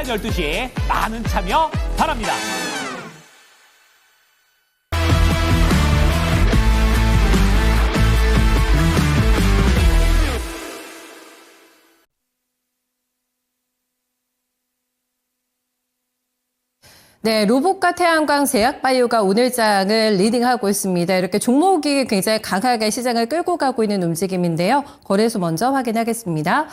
12시 많은 참여 바랍니다. 네, 로봇과 태양광, 제약바이오가 오늘 장을 리딩하고 있습니다. 이렇게 종목이 굉장히 강하게 시장을 끌고 가고 있는 움직임인데요. 거래소 먼저 확인하겠습니다.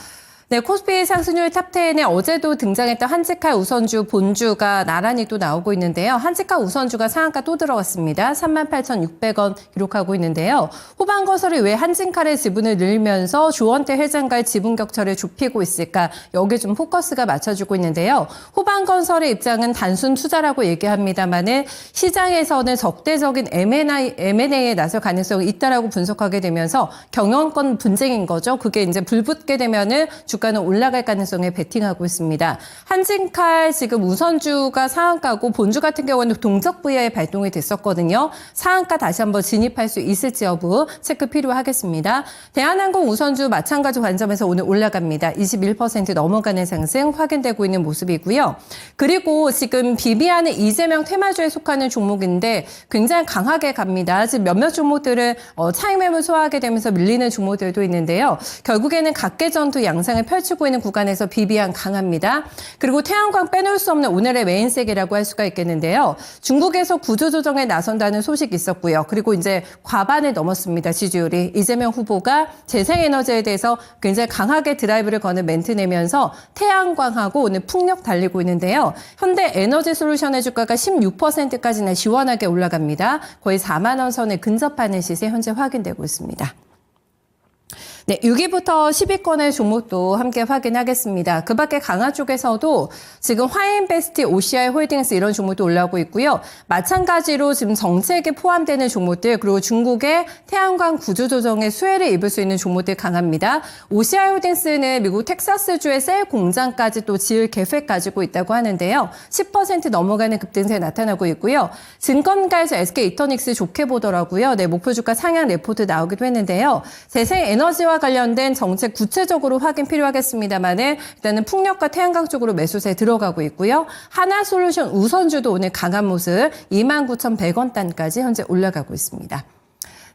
네, 코스피 상승률 탑10에 어제도 등장했던 한직칼 우선주, 본주가 나란히 또 나오고 있는데요. 한직칼 우선주가 상한가 또 들어갔습니다. 38,600원 기록하고 있는데요. 호반건설이 왜 한직칼의 지분을 늘면서 조원태 회장과의 지분 격차를 좁히고 있을까? 여기에 좀 포커스가 맞춰지고 있는데요. 호반건설의 입장은 단순 투자라고 얘기합니다만은 시장에서는 적대적인 M&A에 나설 가능성이 있다라고 분석하게 되면서 경영권 분쟁인 거죠. 그게 이제 불붙게 되면은 주가는 올라갈 가능성에 베팅하고 있습니다. 한진칼 지금 우선주가 상한가고 본주 같은 경우는 동적 VI 발동이 됐었거든요. 상한가 다시 한번 진입할 수 있을지 여부 체크 필요하겠습니다. 대한항공 우선주 마찬가지 관점에서 오늘 올라갑니다. 21% 넘어가는 상승 확인되고 있는 모습이고요. 그리고 지금 비비안은 이재명 테마주에 속하는 종목인데 굉장히 강하게 갑니다. 지금 몇몇 종목들은 차익 매물 소화하게 되면서 밀리는 종목들도 있는데요. 결국에는 각계전투 양상을 펼치고 있는 구간에서 비비안 강합니다. 그리고 태양광 빼놓을 수 없는 오늘의 메인색이라고 할 수가 있겠는데요. 중국에서 구조조정에 나선다는 소식이 있었고요. 그리고 이제 과반을 넘었습니다. 지지율이. 이재명 후보가 재생에너지에 대해서 굉장히 강하게 드라이브를 거는 멘트 내면서 태양광하고 오늘 풍력 달리고 있는데요. 현대에너지솔루션의 주가가 16%까지나 시원하게 올라갑니다. 거의 4만 원 선에 근접하는 시세 현재 확인되고 있습니다. 네, 6위부터 10위권의 종목도 함께 확인하겠습니다. 그 밖에 강한 쪽에서도 지금 화인베스트, OCI 홀딩스 이런 종목도 올라오고 있고요. 마찬가지로 지금 정책에 포함되는 종목들 그리고 중국의 태양광 구조조정에 수혜를 입을 수 있는 종목들 강합니다. OCI 홀딩스는 미국 텍사스주의 셀 공장까지 또 지을 계획 가지고 있다고 하는데요. 10% 넘어가는 급등세 나타나고 있고요. 증권가에서 SK이터닉스 좋게 보더라고요. 네, 목표주가 상향 레포트 나오기도 했는데요. 재생에너지와 관련된 정책 구체적으로 확인 필요하겠습니다만은 일단은 풍력과 태양광 쪽으로 매수세 들어가고 있고요. 하나솔루션 우선주도 오늘 강한 모습 29,100원단까지 현재 올라가고 있습니다.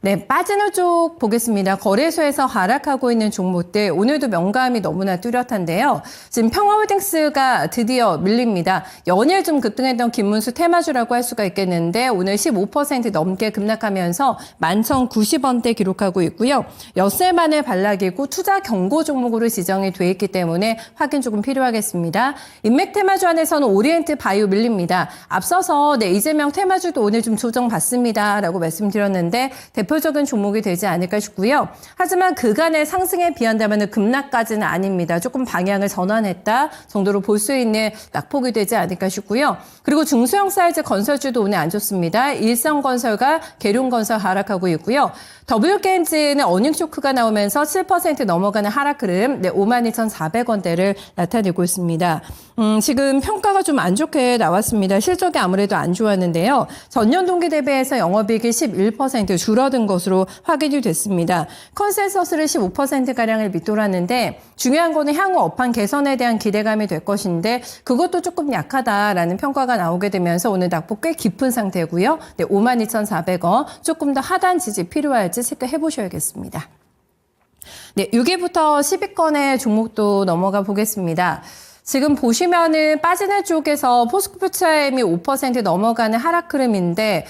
네, 빠지는 쪽 보겠습니다. 거래소에서 하락하고 있는 종목들 오늘도 명감이 너무나 뚜렷한데요. 지금 평화홀딩스가 드디어 밀립니다. 연일 좀 급등했던 김문수 테마주라고 할 수가 있겠는데 오늘 15% 넘게 급락하면서 11,090원대 기록하고 있고요. 엿새 만에 반락이고 투자 경고 종목으로 지정이 돼 있기 때문에 확인 조금 필요하겠습니다. 인맥 테마주 안에서는 오리엔트 바이오 밀립니다. 앞서서 네, 이재명 테마주도 오늘 좀 조정받습니다라고 말씀드렸는데 대표적인 종목이 되지 않을까 싶고요. 하지만 그간의 상승에 비한다면 급락까지는 아닙니다. 조금 방향을 전환했다 정도로 볼 수 있는 낙폭이 되지 않을까 싶고요. 그리고 중소형 사이즈 건설주도 오늘 안 좋습니다. 일성건설과 계룡건설 하락하고 있고요. W게임즈는 어닝 쇼크가 나오면서 7% 넘어가는 하락 흐름, 네, 52,400원대를 나타내고 있습니다. 지금 평가가 좀 안 좋게 나왔습니다. 실적이 아무래도 안 좋았는데요. 전년 동기 대비해서 영업이익이 11% 줄어든 것으로 확인이 됐습니다. 컨센서스를 15%가량을 밑돌았는데 중요한 거는 향후 업황 개선에 대한 기대감이 될 것인데 그것도 조금 약하다라는 평가가 나오게 되면서 오늘 낙폭 꽤 깊은 상태고요. 네, 52,400원 조금 더 하단 지지 필요할지 체크해 보셔야겠습니다. 네, 6위부터 10위권의 종목도 넘어가 보겠습니다. 지금 보시면은 빠지는 쪽에서 포스코프차임이 5% 넘어가는 하락 흐름인데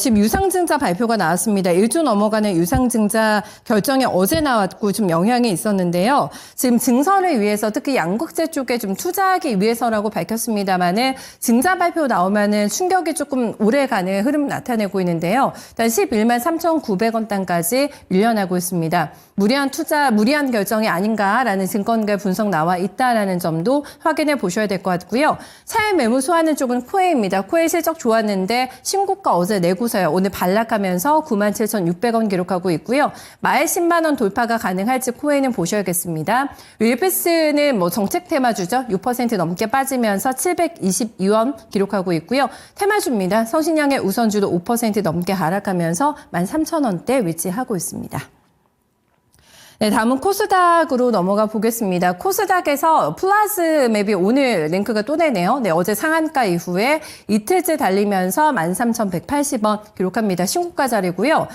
지금 유상증자 발표가 나왔습니다. 1조 넘어가는 유상증자 결정이 어제 나왔고 좀 영향이 있었는데요. 지금 증설을 위해서 특히 양극재 쪽에 좀 투자하기 위해서라고 밝혔습니다만은 증자 발표 나오면은 충격이 조금 오래가는 흐름 나타내고 있는데요. 일단 113,900원 단까지 밀려나고 있습니다. 무리한 투자, 무리한 결정이 아닌가라는 증권가 분석 나와 있다라는 점도 확인해 보셔야 될 것 같고요. 차익 매물 소화하는 쪽은 코에입니다. 코에 실적 좋았는데 신고가 어제 내고서요. 오늘 반락하면서 97,600원 기록하고 있고요. 말 10만 원 돌파가 가능할지 코에는 보셔야겠습니다. 윌피스는 뭐 정책 테마주죠. 6% 넘게 빠지면서 722원 기록하고 있고요. 테마주입니다. 성신양의 우선주도 5% 넘게 하락하면서 13,000원대 위치하고 있습니다. 네, 다음은 코스닥으로 넘어가 보겠습니다. 코스닥에서 플라즈 맵이 오늘 랭크가 또 내네요. 네, 어제 상한가 이후에 이틀째 달리면서 13,180원 기록합니다. 신고가 자리고요.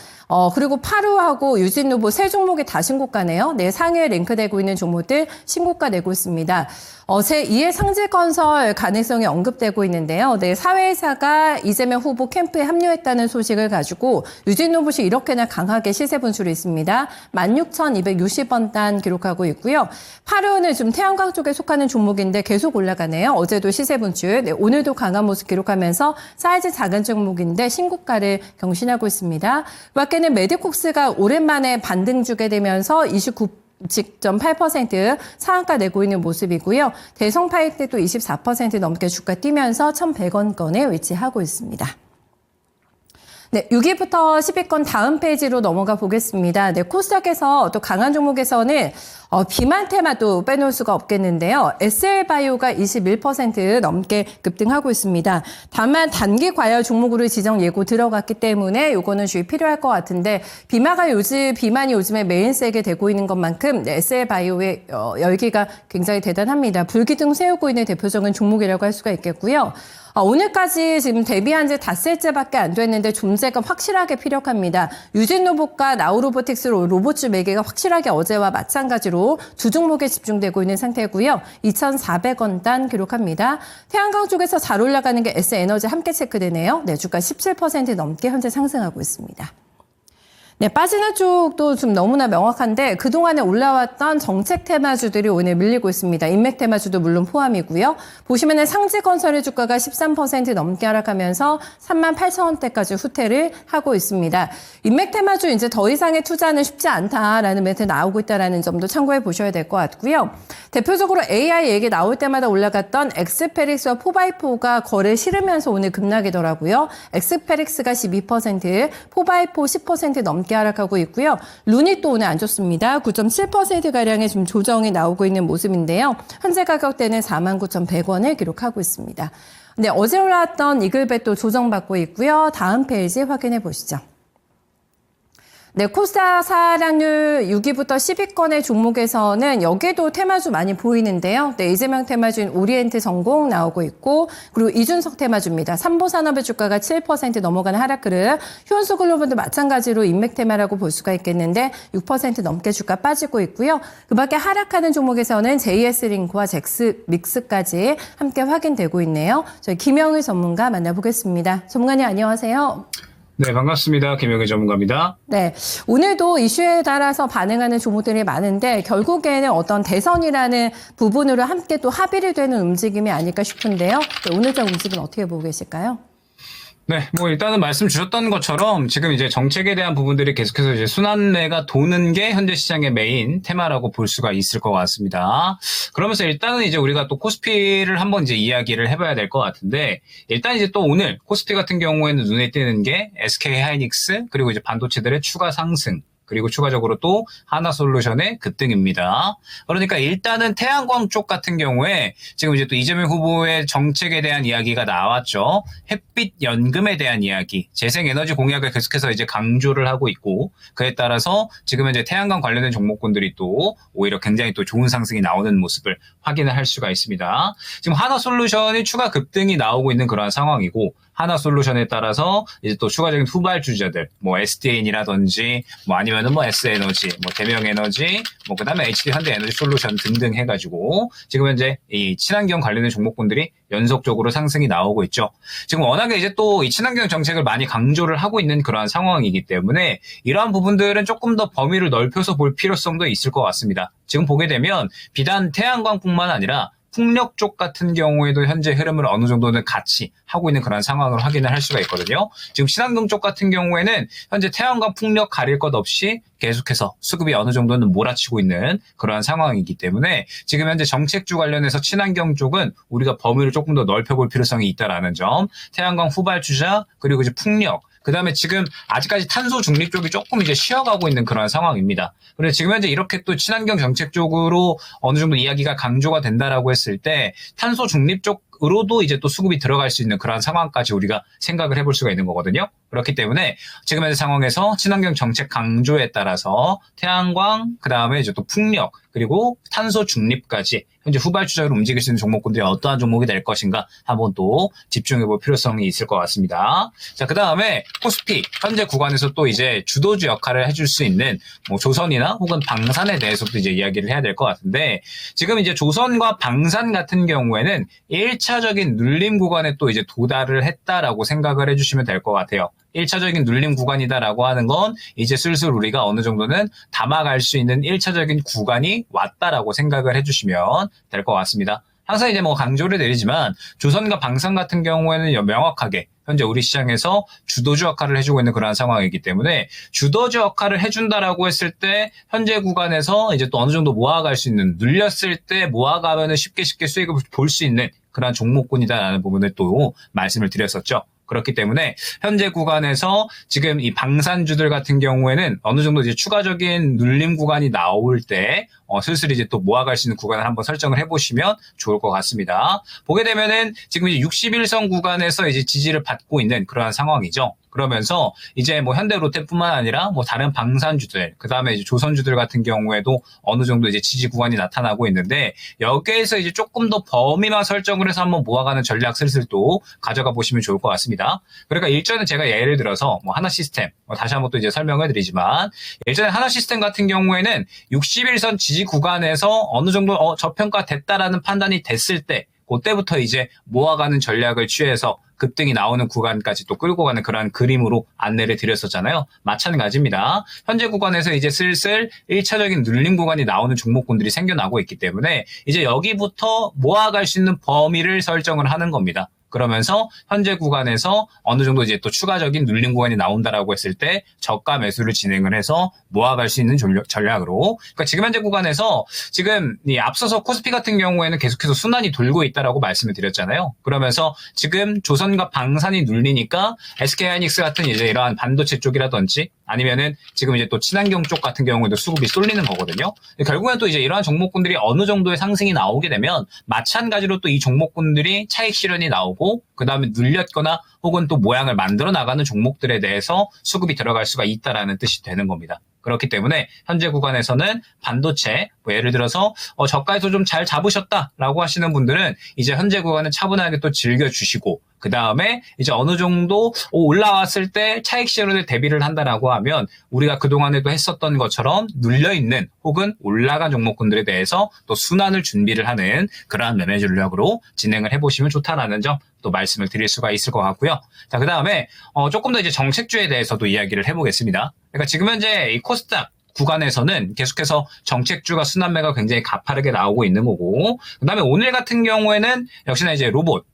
그리고 파루하고 유진누보 세 종목이 다 신고가네요. 네, 상위에 랭크되고 있는 종목들 신고가 내고 있습니다. 제2의 상지건설 가능성이 언급되고 있는데요. 네, 사회이사가 이재명 후보 캠프에 합류했다는 소식을 가지고 유진누보시 이렇게나 강하게 시세 분출이 있습니다. 16,260원 단 기록하고 있고요. 파루는 좀 태양광 쪽에 속하는 종목인데 계속 올라가네요. 어제도 시세 분출, 네, 오늘도 강한 모습 기록하면서 사이즈 작은 종목인데 신고가를 경신하고 있습니다. 그 밖에는 메디콕스가 오랜만에 반등 주게 되면서 29.8% 상한가 내고 있는 모습이고요. 대성파이텍도 24% 넘게 주가 뛰면서 1,100원권에 위치하고 있습니다. 네, 6위부터 10위권 다음 페이지로 넘어가 보겠습니다. 네, 코스닥에서 또 강한 종목에서는 비만 테마도 빼놓을 수가 없겠는데요. SL바이오가 21% 넘게 급등하고 있습니다. 다만 단기 과열 종목으로 지정 예고 들어갔기 때문에 요거는 주의 필요할 것 같은데 비만이 요즘에 메인세게 되고 있는 것만큼 SL바이오의 열기가 굉장히 대단합니다. 불기둥 세우고 있는 대표적인 종목이라고 할 수가 있겠고요. 오늘까지 지금 데뷔한 지 닷새째밖에 안 됐는데 존재가 확실하게 피력합니다. 유진로봇과 나우로보틱스 로봇주 매개가 확실하게 어제와 마찬가지로 두 종목에 집중되고 있는 상태고요. 2,400원 단 기록합니다. 태양광 쪽에서 잘 올라가는 게 S에너지 함께 체크되네요. 네, 주가 17% 넘게 현재 상승하고 있습니다. 네, 빠지는 쪽도 좀 너무나 명확한데 그동안에 올라왔던 정책 테마주들이 오늘 밀리고 있습니다. 인맥 테마주도 물론 포함이고요. 보시면은 상지건설의 주가가 13% 넘게 하락하면서 38,000원대까지 후퇴를 하고 있습니다. 인맥 테마주 이제 더 이상의 투자는 쉽지 않다라는 멘트 나오고 있다라는 점도 참고해 보셔야 될 것 같고요. 대표적으로 AI 얘기 나올 때마다 올라갔던 엑스페릭스와 4x4가 거래 실으면서 오늘 급락이더라고요. 엑스페릭스가 12%, 4x4 10% 넘게 하락하고 있고요. 룬이 또 오늘 안 좋습니다. 9.7%가량의 좀 조정이 나오고 있는 모습인데요. 현재 가격대는 49,100원을 기록하고 있습니다. 네, 어제 올라왔던 이글벳도 조정받고 있고요. 다음 페이지 확인해 보시죠. 네, 코스닥 하락률 6위부터 10위권의 종목에서는 여기도 테마주 많이 보이는데요. 네, 이재명 테마주인 오리엔트 성공 나오고 있고, 그리고 이준석 테마주입니다. 삼보산업의 주가가 7% 넘어가는 하락 그릇, 휴원수글로벌도 마찬가지로 인맥 테마라고 볼 수가 있겠는데 6% 넘게 주가 빠지고 있고요. 그 밖에 하락하는 종목에서는 JS링크와 잭스믹스까지 함께 확인되고 있네요. 저희 김영희 전문가 만나보겠습니다. 전문가님 안녕하세요. 네, 반갑습니다. 김영희 전문가입니다. 네, 오늘도 이슈에 따라서 반응하는 종목들이 많은데 결국에는 어떤 대선이라는 부분으로 함께 또 합의를 되는 움직임이 아닐까 싶은데요. 네, 오늘자 움직임 어떻게 보고 계실까요? 네, 일단은 말씀 주셨던 것처럼 지금 이제 정책에 대한 부분들이 계속해서 이제 순환매가 도는 게 현재 시장의 메인 테마라고 볼 수가 있을 것 같습니다. 그러면서 일단은 이제 우리가 또 코스피를 한번 이제 이야기를 해봐야 될 것 같은데, 일단 이제 또 오늘 코스피 같은 경우에는 눈에 띄는 게 SK 하이닉스 그리고 이제 반도체들의 추가 상승, 그리고 추가적으로 또 하나솔루션의 급등입니다. 그러니까 일단은 태양광 쪽 같은 경우에 지금 이제 또 이재명 후보의 정책에 대한 이야기가 나왔죠. 햇빛 연금에 대한 이야기, 재생에너지 공약을 계속해서 이제 강조를 하고 있고, 그에 따라서 지금 현재 태양광 관련된 종목군들이 또 오히려 굉장히 또 좋은 상승이 나오는 모습을 확인을 할 수가 있습니다. 지금 하나솔루션이 추가 급등이 나오고 있는 그러한 상황이고, 하나솔루션에 따라서 이제 또 추가적인 후발주자들, 뭐 SDN이라든지 뭐 아니면은 뭐 S에너지, 뭐 대명에너지, 뭐 그다음에 HD 현대에너지 솔루션 등등 해가지고 지금 현재 이 친환경 관련된 종목군들이 연속적으로 상승이 나오고 있죠. 지금 워낙에 이제 또 이 친환경 정책을 많이 강조를 하고 있는 그러한 상황이기 때문에 이러한 부분들은 조금 더 범위를 넓혀서 볼 필요성도 있을 것 같습니다. 지금 보게 되면 비단 태양광뿐만 아니라 풍력 쪽 같은 경우에도 현재 흐름을 어느 정도는 같이 하고 있는 그런 상황을 확인을 할 수가 있거든요. 지금 친환경 쪽 같은 경우에는 현재 태양광 풍력 가릴 것 없이 계속해서 수급이 어느 정도는 몰아치고 있는 그러한 상황이기 때문에 지금 현재 정책주 관련해서 친환경 쪽은 우리가 범위를 조금 더 넓혀볼 필요성이 있다라는 점, 태양광 후발주자 그리고 이제 풍력, 그 다음에 지금 아직까지 탄소 중립 쪽이 조금 이제 쉬어가고 있는 그런 상황입니다. 그래서 지금 현재 이렇게 또 친환경 정책 쪽으로 어느 정도 이야기가 강조가 된다라고 했을 때 탄소 중립 쪽 쪽으로도 이제 또 수급이 들어갈 수 있는 그러한 상황까지 우리가 생각을 해볼 수가 있는 거거든요. 그렇기 때문에 지금 현재 상황에서 친환경 정책 강조에 따라서 태양광, 그 다음에 이제 또 풍력, 그리고 탄소 중립까지 현재 후발주자로 움직일 수 있는 종목군들이 어떠한 종목이 될 것인가 한번 또 집중해 볼 필요성이 있을 것 같습니다. 자, 그 다음에 코스피 현재 구간에서 또 이제 주도주 역할을 해줄 수 있는 뭐 조선이나 혹은 방산에 대해서도 이제 이야기를 해야 될 것 같은데, 지금 이제 조선과 방산 같은 경우에는 1차적인 눌림 구간에 또 이제 도달을 했다라고 생각을 해주시면 될 것 같아요. 1차적인 눌림 구간이다라고 하는 건 이제 슬슬 우리가 어느 정도는 담아갈 수 있는 1차적인 구간이 왔다라고 생각을 해주시면 될 것 같습니다. 항상 이제 뭐 강조를 드리지만 조선과 방산 같은 경우에는 명확하게 현재 우리 시장에서 주도주 역할을 해주고 있는 그러한 상황이기 때문에 주도주 역할을 해준다라고 했을 때 현재 구간에서 이제 또 어느 정도 모아갈 수 있는, 눌렸을 때 모아가면은 쉽게 수익을 볼 수 있는 그러한 종목군이다라는 부분을 또 말씀을 드렸었죠. 그렇기 때문에 현재 구간에서 지금 이 방산주들 같은 경우에는 어느 정도 이제 추가적인 눌림 구간이 나올 때 슬슬 이제 또 모아갈 수 있는 구간을 한번 설정을 해보시면 좋을 것 같습니다. 보게 되면은 지금 이제 61선 구간에서 이제 지지를 받고 있는 그러한 상황이죠. 그러면서 이제 뭐 현대 롯데뿐만 아니라 뭐 다른 방산주들, 그 다음에 이제 조선주들 같은 경우에도 어느 정도 이제 지지 구간이 나타나고 있는데, 여기에서 이제 조금 더 범위만 설정을 해서 한번 모아가는 전략 슬슬 또 가져가 보시면 좋을 것 같습니다. 그러니까 일전에 제가 예를 들어서 뭐 하나시스템, 다시 한번 또 이제 설명을 드리지만, 예전에 하나시스템 같은 경우에는 61선 지지 구간에서 어느 정도 저평가 됐다라는 판단이 됐을 때, 그때부터 이제 모아가는 전략을 취해서 급등이 나오는 구간까지 또 끌고 가는 그런 그림으로 안내를 드렸었잖아요. 마찬가지입니다. 현재 구간에서 이제 슬슬 1차적인 눌림 구간이 나오는 종목군들이 생겨나고 있기 때문에 이제 여기부터 모아갈 수 있는 범위를 설정을 하는 겁니다. 그러면서 현재 구간에서 어느 정도 이제 또 추가적인 눌림 구간이 나온다라고 했을 때 저가 매수를 진행을 해서 모아갈 수 있는 전략으로. 그러니까 지금 현재 구간에서 지금 이 앞서서 코스피 같은 경우에는 계속해서 순환이 돌고 있다라고 말씀을 드렸잖아요. 그러면서 지금 조선과 방산이 눌리니까 SK하이닉스 같은 이제 이러한 반도체 쪽이라든지 아니면은 지금 이제 또 친환경 쪽 같은 경우에도 수급이 쏠리는 거거든요. 결국엔 또 이제 이러한 종목군들이 어느 정도의 상승이 나오게 되면 마찬가지로 또 이 종목군들이 차익 실현이 나오고 그 다음에 눌렸거나 혹은 또 모양을 만들어 나가는 종목들에 대해서 수급이 들어갈 수가 있다라는 뜻이 되는 겁니다. 그렇기 때문에 현재 구간에서는 반도체, 뭐 예를 들어서 저가에서 좀 잘 잡으셨다라고 하시는 분들은 이제 현재 구간은 차분하게 또 즐겨주시고, 그 다음에 이제 어느 정도 올라왔을 때 차익 실현을 대비를 한다라고 하면 우리가 그동안에도 했었던 것처럼 눌려있는 혹은 올라간 종목군들에 대해서 또 순환을 준비를 하는 그러한 매매 전략으로 진행을 해보시면 좋다라는 점 또 말씀을 드릴 수가 있을 것 같고요. 자, 그 다음에 조금 더 이제 정책주에 대해서도 이야기를 해보겠습니다. 그러니까 지금 현재 이 코스닥 구간에서는 계속해서 정책주가 순환매가 굉장히 가파르게 나오고 있는 거고, 그 다음에 오늘 같은 경우에는 역시나 이제 로봇,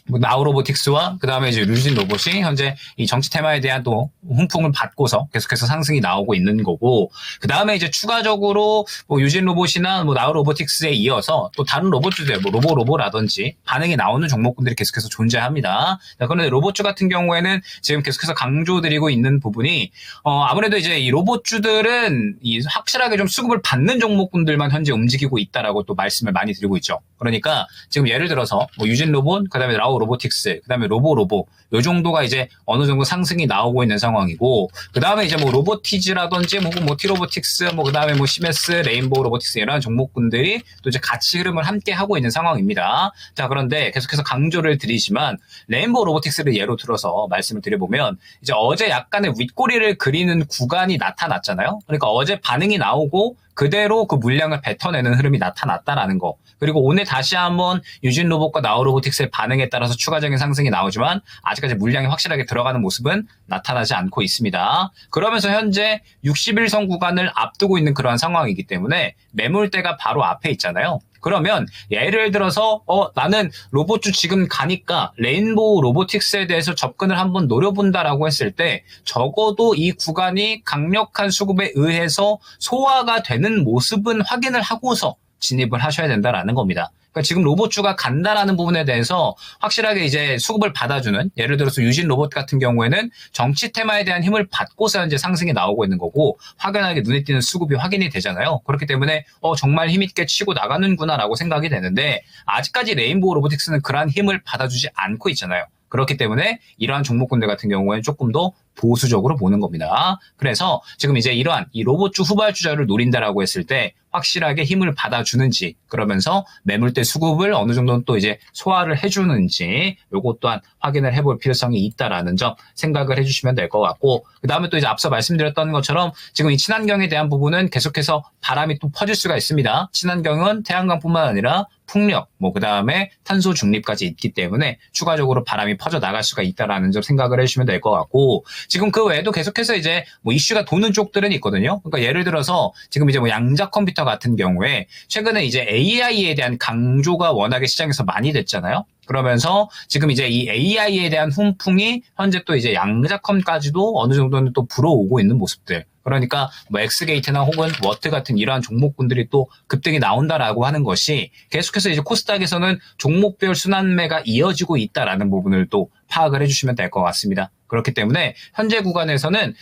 나우로보틱스와 그 다음에 이제 류진 로봇이 현재 이 정치 테마에 대한 또 훈풍을 받고서 계속해서 상승이 나오고 있는 거고, 그 다음에 이제 추가적으로 뭐 유진 로봇이나 뭐 나우로보틱스에 이어서 또 다른 로봇주들, 뭐 로보라든지 반응이 나오는 종목군들이 계속해서 존재합니다. 자, 그런데 로봇주 같은 경우에는 지금 계속해서 강조드리고 있는 부분이 아무래도 이제 이 로봇주들은 이 확실하게 좀 수급을 받는 종목군들만 현재 움직이고 있다라고 또 말씀을 많이 드리고 있죠. 그러니까 지금 예를 들어서 뭐 유진 로봇, 그 다음에 로보틱스, 그 다음에 로보, 요 정도가 이제 어느 정도 상승이 나오고 있는 상황이고, 그 다음에 이제 뭐 로보티즈라든지, 혹은 뭐 티로보틱스, 뭐 그 다음에 뭐 시메스, 레인보우 로보틱스 이런 종목군들이 또 이제 같이 흐름을 함께 하고 있는 상황입니다. 자, 그런데 계속해서 강조를 드리지만, 레인보우 로보틱스를 예로 들어서 말씀을 드려보면, 이제 어제 약간의 윗꼬리를 그리는 구간이 나타났잖아요. 그러니까 어제 반응이 나오고, 그대로 그 물량을 뱉어내는 흐름이 나타났다라는 거. 그리고 오늘 다시 한번 유진 로봇과 나우로보틱스의 반응에 따라서 추가적인 상승이 나오지만 아직까지 물량이 확실하게 들어가는 모습은 나타나지 않고 있습니다. 그러면서 현재 61선 구간을 앞두고 있는 그러한 상황이기 때문에 매물대가 바로 앞에 있잖아요. 그러면 예를 들어서 나는 로봇주 지금 가니까 레인보우 로보틱스에 대해서 접근을 한번 노려본다라고 했을 때 적어도 이 구간이 강력한 수급에 의해서 소화가 되는 모습은 확인을 하고서 진입을 하셔야 된다라는 겁니다. 그러니까 지금 로봇주가 간다라는 부분에 대해서 확실하게 이제 수급을 받아주는, 예를 들어서 유진 로봇 같은 경우에는 정치 테마에 대한 힘을 받고서 이제 상승이 나오고 있는 거고, 확연하게 눈에 띄는 수급이 확인이 되잖아요. 그렇기 때문에 정말 힘있게 치고 나가는구나라고 생각이 되는데, 아직까지 레인보우 로보틱스는 그러한 힘을 받아주지 않고 있잖아요. 그렇기 때문에 이러한 종목군들 같은 경우에는 조금 더 보수적으로 보는 겁니다. 그래서 지금 이제 이러한 이 로봇주 후발주자를 노린다라고 했을 때 확실하게 힘을 받아주는지, 그러면서 매물대 수급을 어느 정도는 또 이제 소화를 해주는지, 요것 또한 확인을 해볼 필요성이 있다라는 점 생각을 해주시면 될 것 같고, 그 다음에 또 이제 앞서 말씀드렸던 것처럼 지금 이 친환경에 대한 부분은 계속해서 바람이 또 퍼질 수가 있습니다. 친환경은 태양광뿐만 아니라 풍력, 그 다음에 탄소 중립까지 있기 때문에 추가적으로 바람이 퍼져 나갈 수가 있다라는 점 생각을 해주시면 될 것 같고, 지금 그 외에도 계속해서 이제 이슈가 도는 쪽들은 있거든요. 그러니까 예를 들어서 지금 이제 양자 컴퓨터 같은 경우에 최근에 이제 AI에 대한 강조가 워낙에 시장에서 많이 됐잖아요. 그러면서 지금 이제 이 AI에 대한 훈풍이 현재 또 이제 양자컴까지도 어느 정도는 또 불어오고 있는 모습들. 그러니까 엑스게이트나 혹은 워트 같은 이러한 종목군들이 또 급등이 나온다라고 하는 것이 계속해서 이제 코스닥에서는 종목별 순환매가 이어지고 있다라는 부분을 또 파악을 해주시면 될 것 같습니다. 그렇기 때문에 현재 구간에서는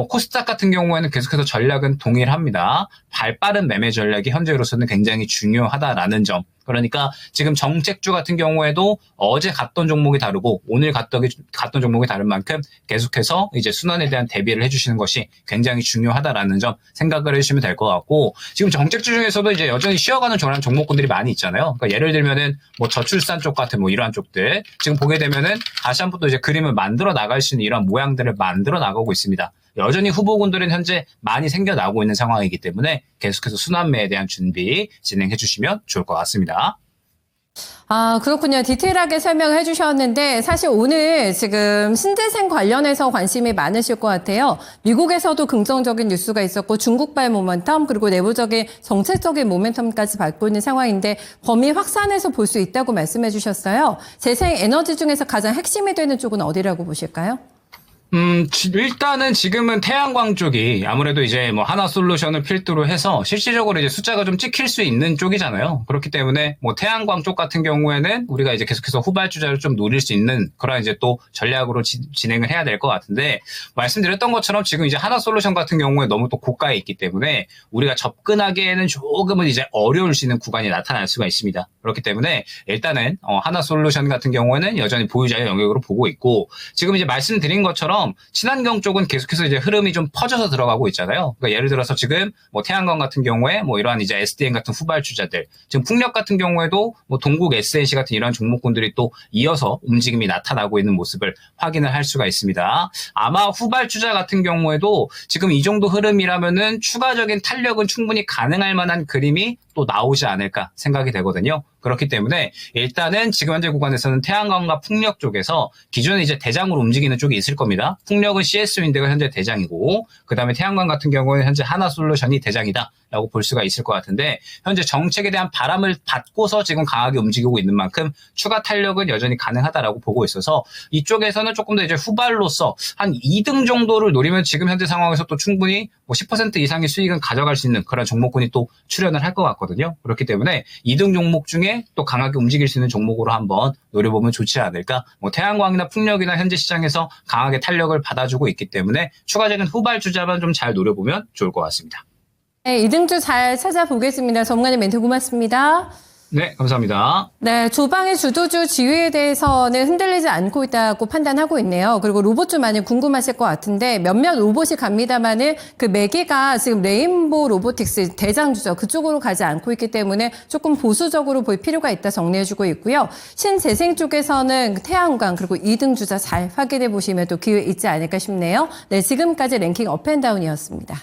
코스닥 같은 경우에는 계속해서 전략은 동일합니다. 발빠른 매매 전략이 현재로서는 굉장히 중요하다라는 점. 그러니까 지금 정책주 같은 경우에도 어제 갔던 종목이 다르고 오늘 갔던 종목이 다른 만큼 계속해서 이제 순환에 대한 대비를 해주시는 것이 굉장히 중요하다라는 점 생각을 해주시면 될 것 같고, 지금 정책주 중에서도 이제 여전히 쉬어가는 저런 종목군들이 많이 있잖아요. 그러니까 예를 들면은 저출산 쪽 같은 이러한 쪽들 지금 보게 되면은 다시 한번 또 이제 그림을 만들어 나갈 수 있는 이런 모양들을 만들어 나가고 있습니다. 여전히 후보군들은 현재 많이 생겨나고 있는 상황이기 때문에 계속해서 순환매에 대한 준비 진행해 주시면 좋을 것 같습니다. 아, 그렇군요. 디테일하게 설명을 해주셨는데 사실 오늘 지금 신재생 관련해서 관심이 많으실 것 같아요. 미국에서도 긍정적인 뉴스가 있었고 중국발 모멘텀 그리고 내부적인 정책적인 모멘텀까지 받고 있는 상황인데 범위 확산해서 볼 수 있다고 말씀해 주셨어요. 재생 에너지 중에서 가장 핵심이 되는 쪽은 어디라고 보실까요? 일단은 지금은 태양광 쪽이 아무래도 이제 하나솔루션을 필두로 해서 실질적으로 이제 숫자가 좀 찍힐 수 있는 쪽이잖아요. 그렇기 때문에 태양광 쪽 같은 경우에는 우리가 이제 계속해서 후발주자를 좀 노릴 수 있는 그런 이제 또 전략으로 진행을 해야 될 것 같은데, 말씀드렸던 것처럼 지금 이제 하나솔루션 같은 경우에 너무 또 고가에 있기 때문에 우리가 접근하기에는 조금은 이제 어려울 수 있는 구간이 나타날 수가 있습니다. 그렇기 때문에 일단은 하나솔루션 같은 경우에는 여전히 보유자의 영역으로 보고 있고, 지금 이제 말씀드린 것처럼 친환경 쪽은 계속해서 이제 흐름이 좀 퍼져서 들어가고 있잖아요. 그러니까 예를 들어서 지금 태양광 같은 경우에 이러한 이제 SDN 같은 후발주자들, 지금 풍력 같은 경우에도 동국 SNC 같은 이러한 종목군들이 또 이어서 움직임이 나타나고 있는 모습을 확인을 할 수가 있습니다. 아마 후발주자 같은 경우에도 지금 이 정도 흐름이라면은 추가적인 탄력은 충분히 가능할 만한 그림이 또 나오지 않을까 생각이 되거든요. 그렇기 때문에 일단은 지금 현재 구간에서는 태양광과 풍력 쪽에서 기존에 이제 대장으로 움직이는 쪽이 있을 겁니다. 풍력은 CS윈드가 현재 대장이고, 그 다음에 태양광 같은 경우는 현재 하나솔루션이 대장이다 라고 볼 수가 있을 것 같은데, 현재 정책에 대한 바람을 받고서 지금 강하게 움직이고 있는 만큼 추가 탄력은 여전히 가능하다라고 보고 있어서 이쪽에서는 조금 더 이제 후발로서 한 2등 정도를 노리면 지금 현재 상황에서 또 충분히 10% 이상의 수익은 가져갈 수 있는 그런 종목군이 또 출현을 할 것 같거든요. 그렇기 때문에 2등 종목 중에 또 강하게 움직일 수 있는 종목으로 한번 노려보면 좋지 않을까. 태양광이나 풍력이나 현재 시장에서 강하게 탄력을 받아주고 있기 때문에 추가적인 후발주자만 좀 잘 노려보면 좋을 것 같습니다. 네, 이등주 잘 찾아보겠습니다. 전문가님 멘트 고맙습니다. 네, 감사합니다. 네, 조방의 주도주 지위에 대해서는 흔들리지 않고 있다고 판단하고 있네요. 그리고 로봇주 많이 궁금하실 것 같은데 몇몇 로봇이 갑니다만은 그 매기가 지금 레인보우 로보틱스 대장주죠. 그쪽으로 가지 않고 있기 때문에 조금 보수적으로 볼 필요가 있다 정리해주고 있고요. 신재생 쪽에서는 태양광 그리고 2등주자 잘 확인해 보시면 또 기회 있지 않을까 싶네요. 네, 지금까지 랭킹 업앤다운이었습니다.